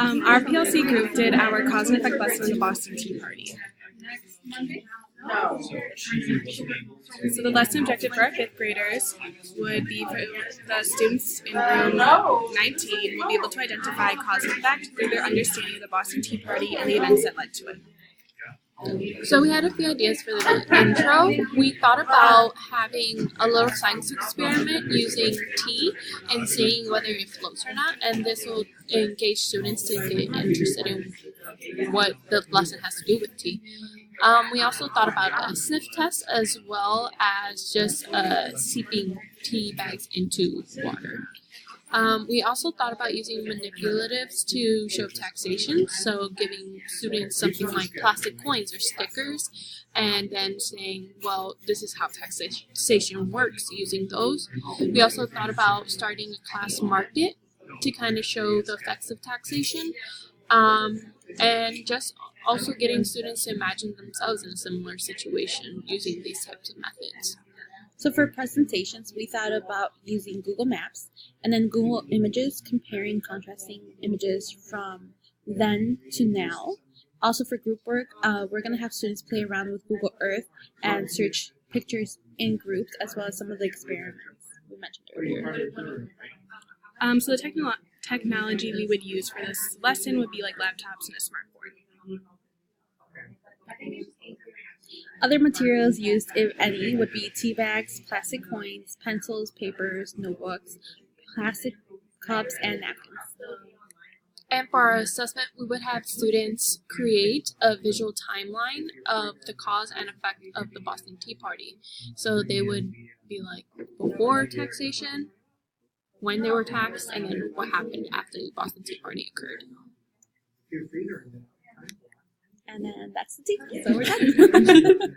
Our PLC group did our cause and effect lesson on the Boston Tea Party. So the lesson objective for our fifth graders would be for the students in room 19 will be able to identify cause and effect through their understanding of the Boston Tea Party and the events that led to it. So we had a few ideas for the intro. We thought about having a little science experiment using tea and seeing whether it floats or not, and this will engage students to get interested in what the lesson has to do with tea. We also thought about a sniff test as well as just seeping tea bags into water. We also thought about using manipulatives to show taxation, so giving students something like plastic coins or stickers, and then saying, well, this is how taxation works using those. We also thought about starting a class market to kind of show the effects of taxation, and just also getting students to imagine themselves in a similar situation using these types of methods. So for presentations, we thought about using Google Maps and then Google Images, comparing contrasting images from then to now. Also for group work, we're going to have students play around with Google Earth and search pictures in groups, as well as some of the experiments we mentioned earlier. So the technology we would use for this lesson would be like laptops and a smartboard. Other materials used, if any, would be tea bags, plastic coins, pencils, papers, notebooks, plastic cups, and napkins. And for our assessment, we would have students create a visual timeline of the cause and effect of the Boston Tea Party. So they would be like before taxation, when they were taxed, and then what happened after the Boston Tea Party occurred. And then that's the tea. So we're done.